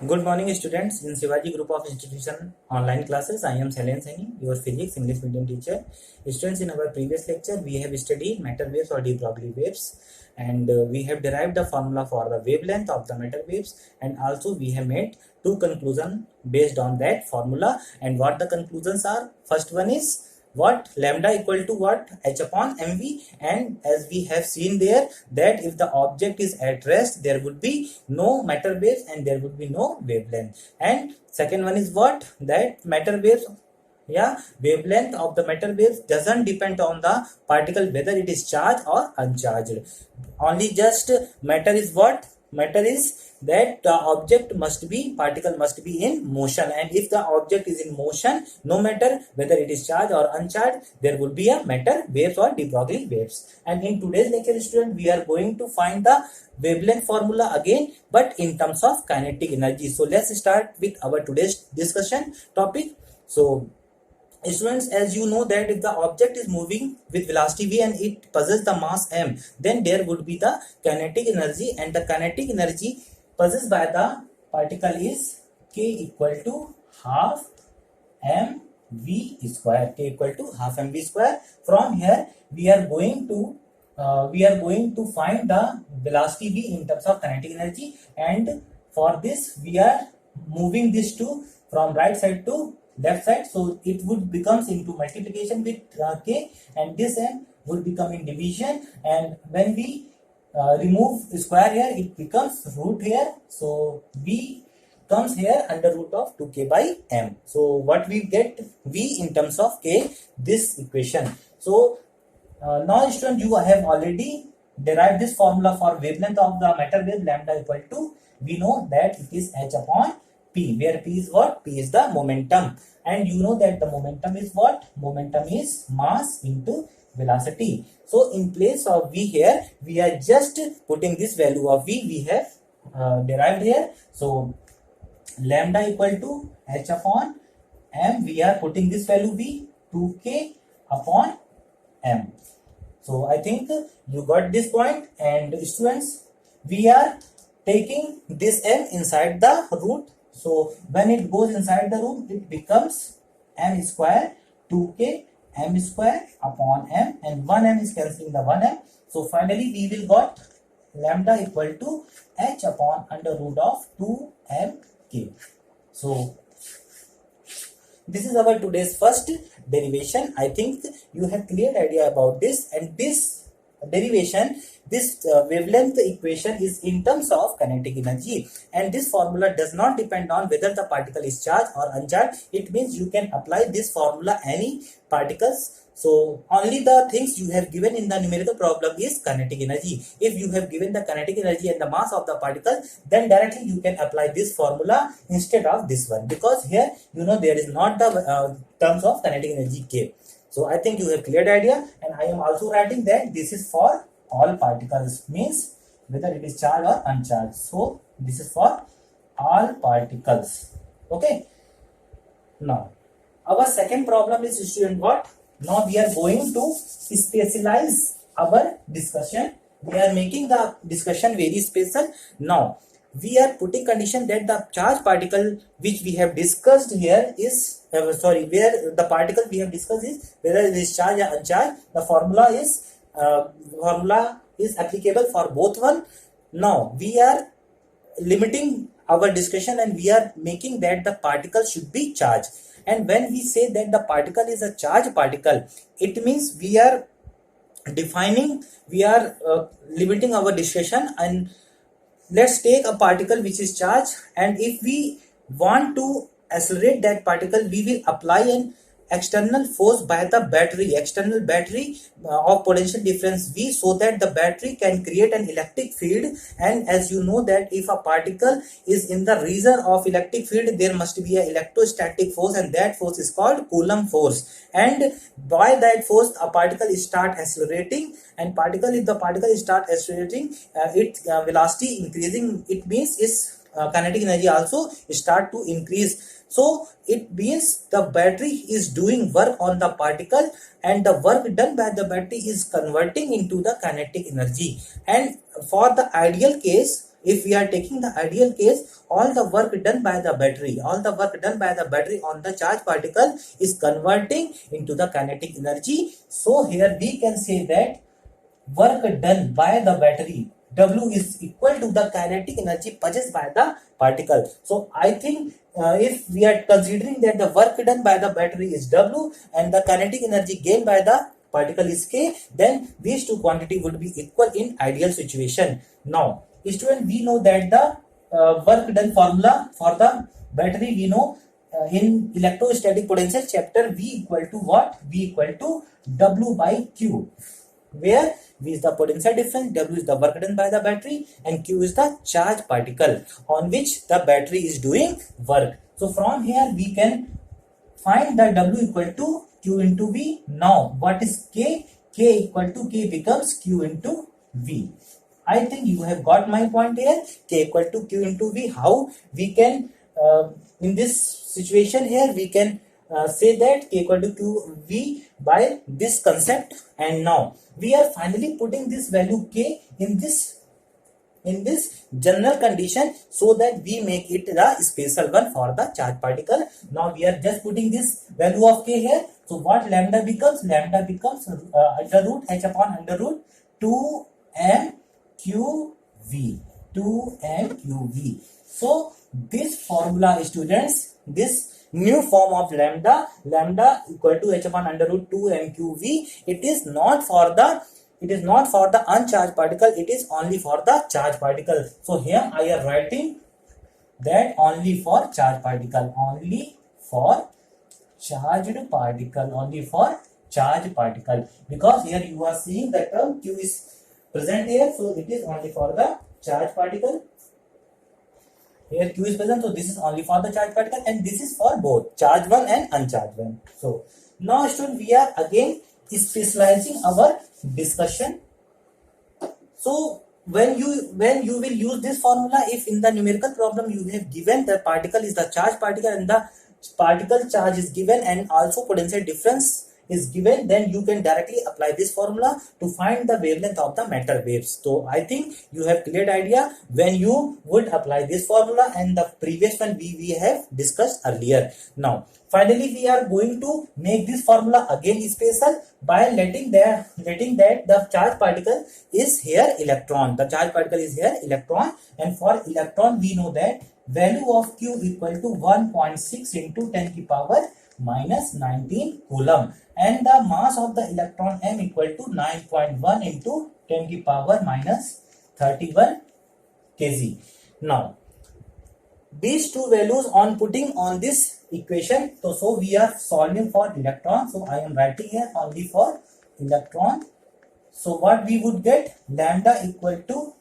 Good morning, students. In Shivaji Group of Institution online classes, I am Sailen Saini, your physics English medium teacher. Students, in our previous lecture, we have studied matter waves or de Broglie waves, and we have derived the formula for the wavelength of the matter waves, and also we have made two conclusions based on that formula. And what the conclusions are? First one is what lambda equal to what h upon mv, and as we have seen there that if the object is at rest there would be no matter waves and there would be no wavelength. And second one is what, that matter waves, wavelength of the matter waves doesn't depend on the particle whether it is charged or uncharged. Only just matter is what, matter is that the object must be, particle must be in motion, and if the object is in motion, no matter whether it is charged or uncharged, there would be a matter waves or de Broglie waves. And in today's lecture, student, we are going to find the wavelength formula again, but in terms of kinetic energy. So let's start with our today's discussion topic. So students, as you know that if the object is moving with velocity v and it possesses the mass m, then there would be the kinetic energy, and the kinetic energy possessed by the particle is k equal to half mv square. K equal to half mv square. From here we are going to find the velocity v in terms of kinetic energy, and for this we are moving this to from right side to left side, so it would becomes into multiplication with k, and this m would become in division, and when we remove square here it becomes root here, so v comes here under root of 2k by m. So what we get, v in terms of k, this equation. So now student, you have already derived this formula for wavelength of the matter wave lambda equal to, we know that it is h upon p, where p is what, p is the momentum, and you know that the momentum is what, momentum is mass into velocity. So in place of v here we are just putting this value of v we have derived here. So lambda equal to h upon m, we are putting this value v, 2k upon m. So I think you got this point. And students, we are taking this m inside the root. So when it goes inside the root, it becomes m square, 2k m square upon m, and 1m is cancelling the 1m. So finally we will got lambda equal to h upon under root of 2mk. So this is our today's first derivation. I think you have clear idea about this, and this derivation, this wavelength equation is in terms of kinetic energy, and this formula does not depend on whether the particle is charged or uncharged. It means you can apply this formula any particles. So only the things you have given in the numerical problem is kinetic energy. If you have given the kinetic energy and the mass of the particle, then directly you can apply this formula instead of this one, because here you know there is not the terms of kinetic energy k. So I think you have cleared idea, and I am also writing that this is for all particles, means whether it is charged or uncharged. So this is for all particles. Okay. Now our second problem is, student, what? Now we are going to specialize our discussion. We are making the discussion very special. Now we are putting condition that the charged particle which we have discussed here is where the particle we have discussed is whether it is charged or uncharged. The formula is applicable for both one. Now we are limiting our discussion and we are making that the particle should be charged. And when we say that the particle is a charged particle, it means we are limiting our discussion, and let's take a particle which is charged, and if we want to accelerate that particle, we will apply an external force by the external battery of potential difference V, so that the battery can create an electric field. And as you know that if a particle is in the region of electric field, there must be an electrostatic force, and that force is called Coulomb force. And by that force a particle start accelerating, and if the particle start accelerating, its velocity increasing, it means its kinetic energy also start to increase. So it means the battery is doing work on the particle, and the work done by the battery is converting into the kinetic energy. And for the ideal case, if we are taking the ideal case, all the work done by the battery, on the charge particle is converting into the kinetic energy. So here we can say that work done by the battery W is equal to the kinetic energy possessed by the particle. So I think if we are considering that the work done by the battery is W and the kinetic energy gained by the particle is K, then these two quantity would be equal in ideal situation. Now, student, we know that the work done formula for the battery, we know in electrostatic potential chapter, V equal to what? V equal to W by Q, where V is the potential difference, W is the work done by the battery, and Q is the charge particle on which the battery is doing work. So from here we can find the W equal to Q into V. Now what is K? K equal to K becomes Q into V. I think you have got my point here. K equal to Q into V. How we can in this situation here we can say that K equal to QV by this concept, and now we are finally putting this value K in this general condition so that we make it the special one for the charge particle. Now we are just putting this value of K here. So what lambda becomes? Lambda becomes under root H upon under root 2mQV. So this formula, students, this new form of lambda equal to H upon under root 2mQV, it is not for the uncharged particle, it is only for the charged particle. So here I am writing that only for charged particle, because here you are seeing the term Q is present here, so it is only for the charged particle. Here Q is present, so this is only for the charged particle, and this is for both charged one and uncharged one. So now student, we are again specializing our discussion. So when you will use this formula, if in the numerical problem you have given the particle is the charged particle and the particle charge is given and also potential difference is given, then you can directly apply this formula to find the wavelength of the matter waves. So I think you have clear idea when you would apply this formula, and the previous one we have discussed earlier. Now finally we are going to make this formula again special by letting that the charge particle is here electron. The charge particle is here electron, and for electron we know that value of Q equal to 1.6 into 10 to the power minus 19 coulomb, and the mass of the electron M equal to 9.1 into 10 to the power minus 31 kg. Now these two values on putting on this equation, so we are solving for electron, so I am writing here only for electron. So what we would get, lambda equal to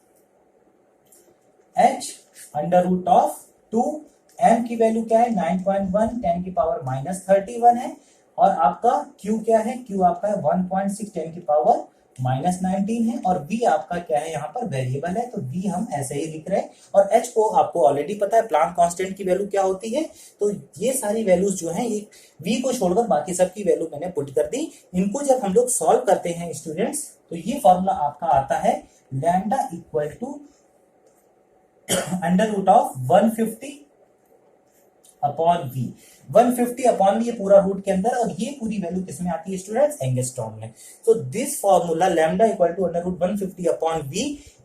H under root of 2, M की value क्या है 9.1, 10 की power minus 31 है, और आपका Q क्या है, Q आपका है 1.6 10 की पावर माइनस 19 है, और V आपका क्या है यहाँ पर वेरिएबल है, तो V हम ऐसे ही लिख रहे हैं, और H को आपको ऑलरेडी पता है प्लांक कांस्टेंट की वैल्यू क्या होती है, तो ये सारी वैल्यूज जो हैं ये V को छोड़कर बाकी सब की वैल्यू मैंने पुट कर दी। इनको जब हम लोग सॉल्व करते हैं स्टूडेंट्स, तो ये फॉर्मूला आपका आता है lambda equal to under root of 150 upon V, 150 upon ये पूरा रूट के अंदर, और ये पूरी वैल्यू किसमें आती है स्टूडेंट्स, एंगस्ट्रॉम में। So this formula lambda equal to under root 150 upon V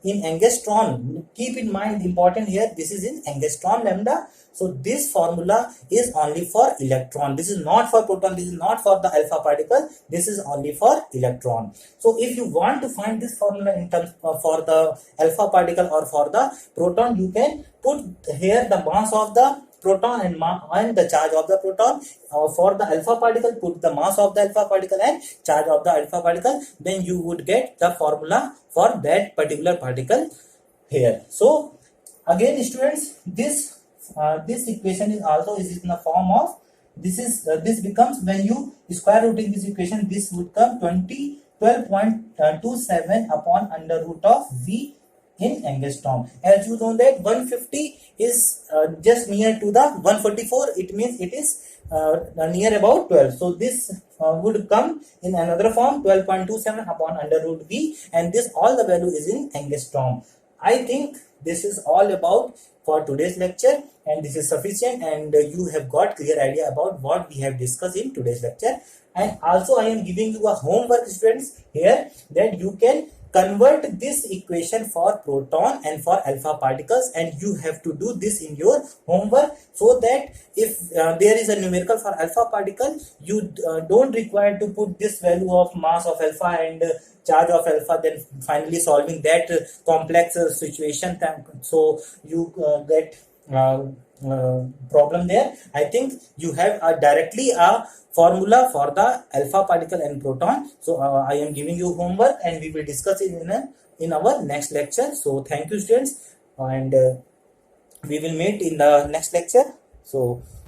in angstrom, keep in mind important here, this is in angstrom lambda. So this formula is only for electron, this is not for proton, this is not for the alpha particle, this is only for electron. So if you want to find this formula in terms for the alpha particle or for the proton, you can put here the mass of the proton and the charge of the proton. For the alpha particle, put the mass of the alpha particle and charge of the alpha particle, then you would get the formula for that particular particle here. So again students, this equation is also is in the form of this becomes, when you square rooting this equation, this would come 12.27 upon under root of V in angstrom. As you know that 150 is just near to the 144, it means it is near about 12. So this would come in another form 12.27 upon under root V, and this all the value is in angstrom. I think this is all about for today's lecture, and this is sufficient, and you have got clear idea about what we have discussed in today's lecture. And also I am giving you a homework, students, here, that you can convert this equation for proton and for alpha particles, and you have to do this in your homework, so that if there is a numerical for alpha particle, you don't require to put this value of mass of alpha and charge of alpha, then finally solving that complex situation, so you get problem there. I think you have directly a formula for the alpha particle and proton. So I am giving you homework, and we will discuss it in our next lecture. So thank you, students, and we will meet in the next lecture. So